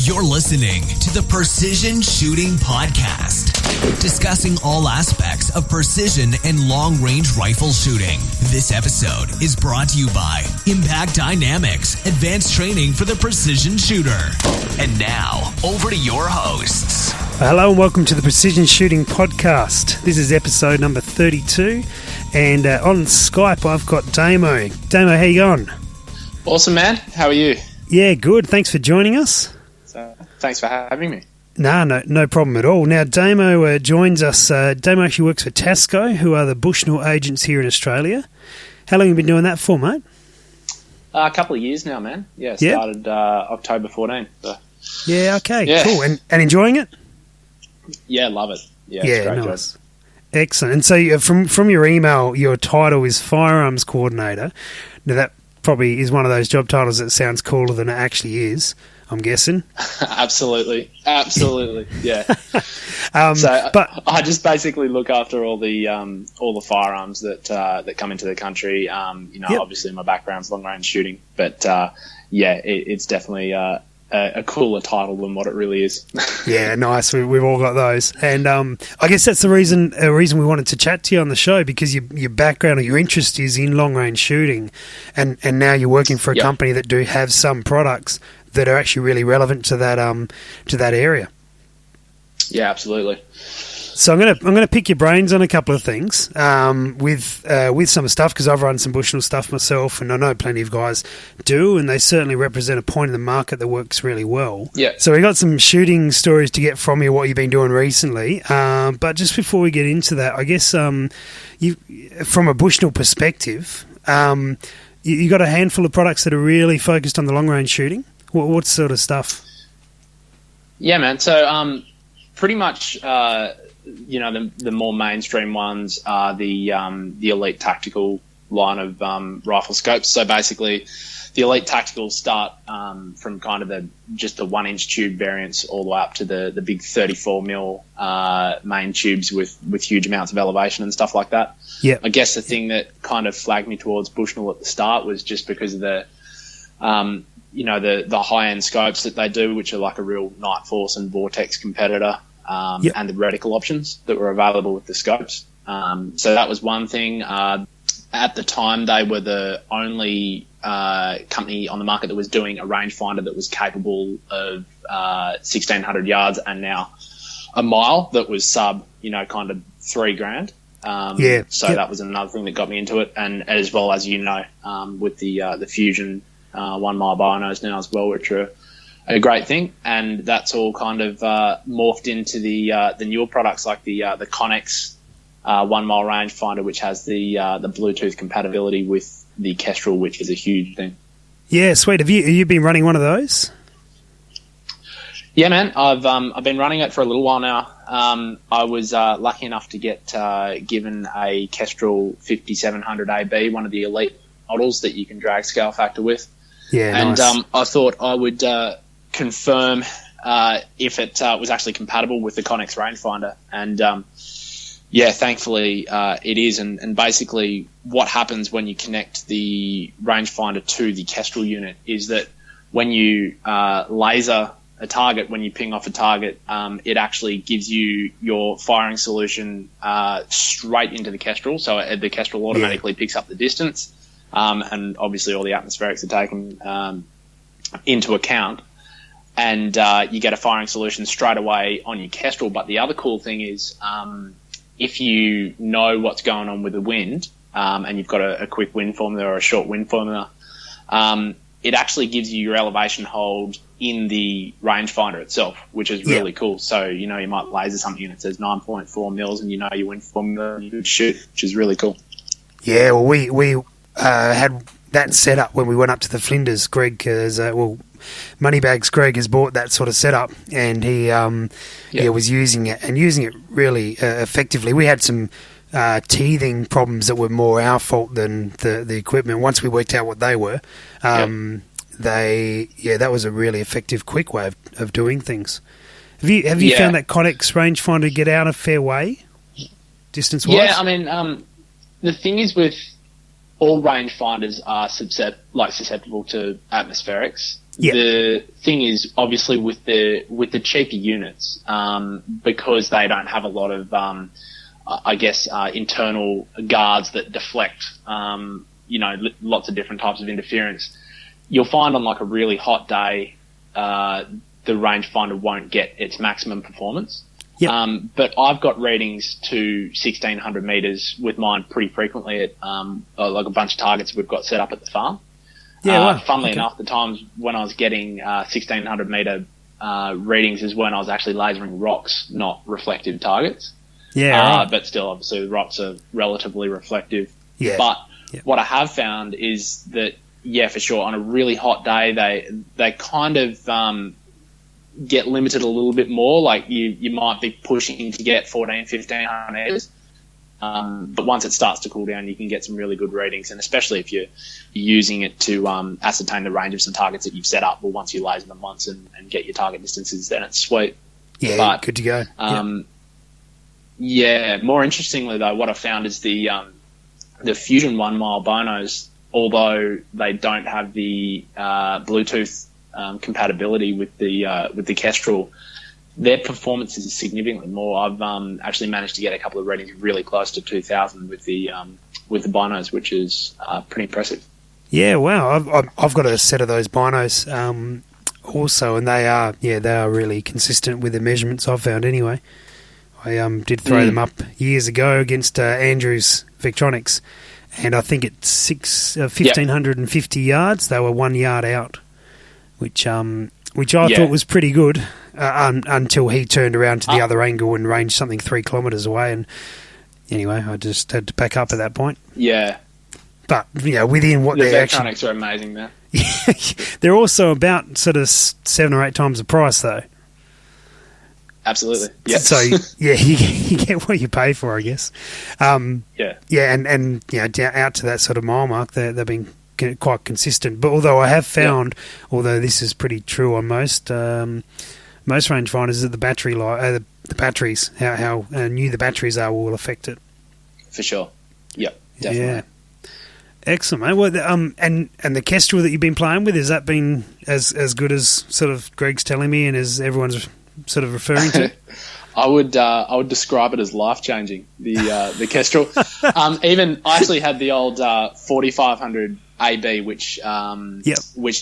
You're listening to the Precision Shooting Podcast, discussing all aspects of precision and long-range rifle shooting. This episode is brought to you by Impact Dynamics, advanced training for the precision shooter. And now, over to your hosts. Hello and welcome to the Precision Shooting Podcast. This is episode number 32, and on Skype I've got Damo. Damo, how you going? Awesome, man. How are you? Yeah, good. Thanks for joining us. Thanks for having me. No problem at all. Now, Damo joins us. Damo actually works for Tasco, who are the Bushnell agents here in Australia. How long have you been doing that for, mate? A couple of years now, man. Yeah, started October 14. So. Yeah, okay, cool. And enjoying it? Yeah, love it. Yeah, it's great nice. job. Excellent. And so from your email, your title is Firearms Coordinator. Now, that probably is one of those job titles that sounds cooler than it actually is, I'm guessing. Absolutely, yeah. But I just basically look after all the firearms that come into the country. Obviously my background's long range shooting, but it's definitely a cooler title than what it really is. Yeah, nice. We've all got those, and I guess that's the reason we wanted to chat to you on the show, because your background or your interest is in long range shooting, and now you're working for a company that do have some products that are actually really relevant to that area. Yeah, absolutely. So I'm gonna pick your brains on a couple of things with some stuff, because I've run some Bushnell stuff myself, and I know plenty of guys do, and they certainly represent a point in the market that works really well. Yeah. So we got some shooting stories to get from you, what you've been doing recently. But just before we get into that, I guess you, from a Bushnell perspective, you got a handful of products that are really focused on the long range shooting. What sort of stuff? Yeah, man. So pretty much. The more mainstream ones are the Elite Tactical line of rifle scopes. So basically, the Elite Tacticals start from kind of just the 1-inch tube variants all the way up to the big 34mm main tubes with huge amounts of elevation and stuff like that. Yeah. I guess the thing that kind of flagged me towards Bushnell at the start was just because of the high-end scopes that they do, which are like a real Night Force and Vortex competitor. And the reticle options that were available with the scopes. So that was one thing. At the time, they were the only company on the market that was doing a rangefinder that was capable of 1,600 yards and now a mile that was sub, kind of $3,000. That was another thing that got me into it. And as well as, with the Fusion 1 mile binos now as well, which are a great thing, and that's all kind of morphed into the newer products like the Conx 1 mile rangefinder, which has the Bluetooth compatibility with the Kestrel, which is a huge thing. Yeah, sweet. Have you been running one of those? Yeah, man. I've been running it for a little while now. I was lucky enough to get given a Kestrel 5700 AB, one of the elite models that you can drag scale factor with. Yeah, and nice. I thought I would confirm if it was actually compatible with the Conx rangefinder, and thankfully it is. And basically what happens when you connect the rangefinder to the Kestrel unit is that when you laser a target, when you ping off a target, it actually gives you your firing solution straight into the Kestrel, so the Kestrel automatically picks up the distance, and obviously all the atmospherics are taken into account. And you get a firing solution straight away on your Kestrel. But the other cool thing is if you know what's going on with the wind and you've got a quick wind formula or a short wind formula, it actually gives you your elevation hold in the rangefinder itself, which is really cool. So, you might laser something and it says 9.4 mils and your wind formula and you could shoot, which is really cool. Yeah, well, we had that set up when we went up to the Flinders. Greg has, Moneybags Greg has bought that sort of setup, and he was using it really effectively. We had some teething problems that were more our fault than the equipment. Once we worked out what they were, that was a really effective, quick way of doing things. Have you found that Conx rangefinder get out a fair way, distance-wise? Yeah, I mean, the thing is with all rangefinders are susceptible to atmospherics. the thing is, obviously, with the cheaper units, because they don't have a lot of, internal guards that deflect, lots of different types of interference, you'll find on like a really hot day, the rangefinder won't get its maximum performance. Yep. But I've got readings to 1,600 metres with mine pretty frequently at like a bunch of targets we've got set up at the farm. Yeah, wow. Funnily enough, the times when I was getting 1,600 metre readings is when I was actually lasering rocks, not reflective targets. Yeah, right. But still, obviously, the rocks are relatively reflective. Yeah. But what I have found is that, yeah, for sure, on a really hot day, they kind of get limited a little bit more. Like you might be pushing to get 1,500 metres. But once it starts to cool down, you can get some really good readings, and especially if you're using it to ascertain the range of some targets that you've set up. Well, once you laser them once and get your target distances, then it's sweet. Yeah, but, good to go. Yeah, more interestingly though, what I found is the Fusion 1 mile bonos, although they don't have the Bluetooth compatibility with the Kestrel, their performance is significantly more. I've actually managed to get a couple of readings really close to 2,000 with the binos, which is pretty impressive. Yeah, wow. I've got a set of those binos also, and they are really consistent with the measurements I've found anyway. I did throw them up years ago against Andrew's Victronics, and I think at 1,550 yards, they were 1 yard out, which I thought was pretty good. Until he turned around to the other angle and ranged something 3 kilometres away, and anyway, I just had to pack up at that point. Yeah, but within what they're actually, Victronics are amazing now. They're also about sort of 7 or 8 times the price, though. Absolutely. Yeah. So you get what you pay for, I guess. And out to that sort of mile mark, they've been quite consistent. But although I have found, although this is pretty true on most rangefinders, that the batteries, how new the batteries are, will affect it. For sure. Yep. Definitely. Yeah. Excellent, mate. Well, and the Kestrel that you've been playing with, has that been as good as sort of Greg's telling me and as everyone's sort of referring to? I would describe it as life changing. The Kestrel. Even I actually had the old 4500 AB, which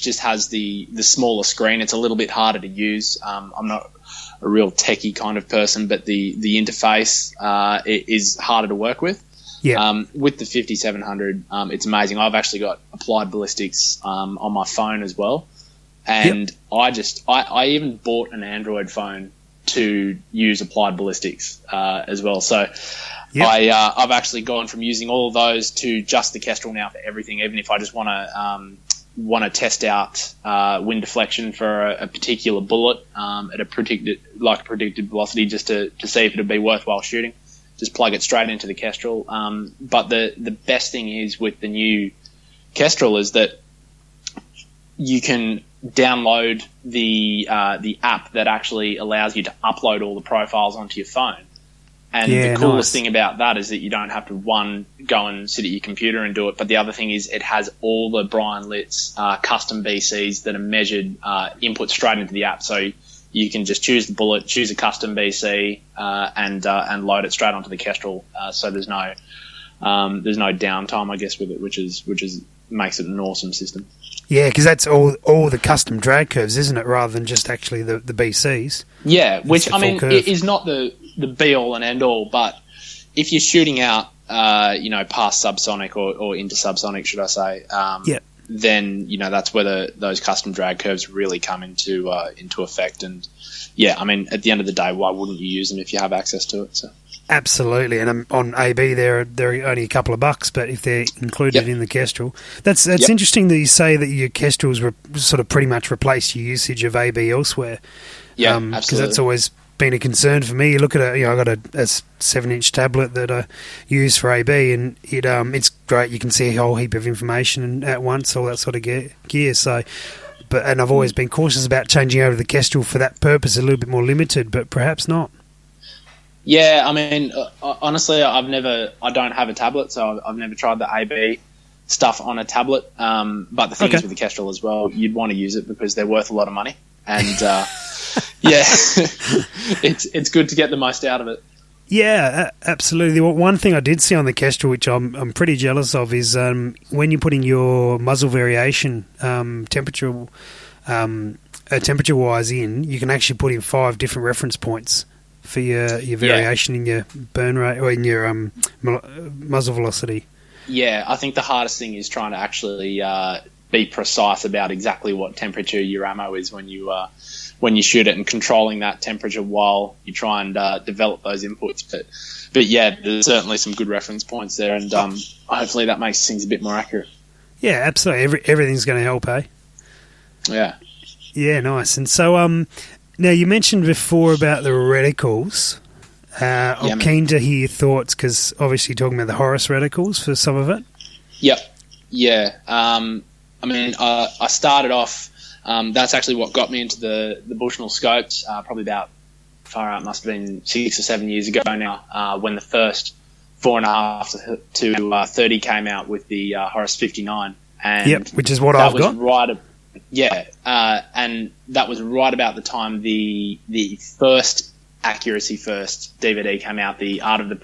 just has the smaller screen. It's a little bit harder to use. I'm not a real techie kind of person, but the interface is harder to work with. Yeah. With the 5700, it's amazing. I've actually got applied ballistics on my phone as well, and I even bought an Android phone to use applied ballistics as well. So I've actually gone from using all of those to just the Kestrel now for everything. Even if I just want to test out wind deflection for a particular bullet at a predicted velocity, just to see if it'd be worthwhile shooting, just plug it straight into the Kestrel. But the best thing is with the new Kestrel is that you can download the app that actually allows you to upload all the profiles onto your phone. And the coolest thing about that is that you don't have to, go and sit at your computer and do it, but the other thing is it has all the Brian Litt's custom BCs that are measured input straight into the app. So you can just choose the bullet, choose a custom BC, and load it straight onto the Kestrel. So there's no downtime, I guess, with it, which makes it an awesome system. Yeah, because that's all the custom drag curves, isn't it, rather than just actually the BCs? Yeah, which, I mean, it is not the be-all and end-all, but if you're shooting out, past subsonic or into subsonic, should I say, then, that's where those custom drag curves really come into effect. And, yeah, I mean, at the end of the day, why wouldn't you use them if you have access to it? So. Absolutely, and on AB they're only a couple of bucks, but if they're included in the Kestrel, that's interesting that you say that your Kestrels sort of pretty much replace your usage of AB elsewhere. Yeah, absolutely. Because that's always been a concern for me. You look at it, I got a 7-inch tablet that I use for AB, and it's great. You can see a whole heap of information at once, all that sort of gear. So, and I've always been cautious about changing over to the Kestrel for that purpose, a little bit more limited, but perhaps not. Yeah, I mean, honestly, I don't have a tablet, so I've never tried the AB. stuff on a tablet. But the thing is with the Kestrel as well, you'd want to use it because they're worth a lot of money. And, it's good to get the most out of it. Yeah, absolutely. One thing I did see on the Kestrel, which I'm pretty jealous of, is when you're putting your muzzle variation temperature-wise in, you can actually put in 5 different reference points for your variation in your burn rate or in your muzzle velocity. Yeah, I think the hardest thing is trying to actually be precise about exactly what temperature your ammo is when you shoot it, and controlling that temperature while you try and develop those inputs. But yeah, there's certainly some good reference points there, and hopefully that makes things a bit more accurate. Yeah, absolutely. Everything's going to help, eh? Yeah. Yeah, nice. And so, now you mentioned before about the reticles. I'm keen to hear your thoughts, because obviously you're talking about the Horus reticles for some of it. Yep. Yeah. I mean, I started off. That's actually what got me into the Bushnell scopes. Probably about must have been 6 or 7 years ago now. When the first 4.5 to 30 came out with the Horus 59, and which is what I've got. And that was right about the time the first Accuracy First DVD came out, the Art of the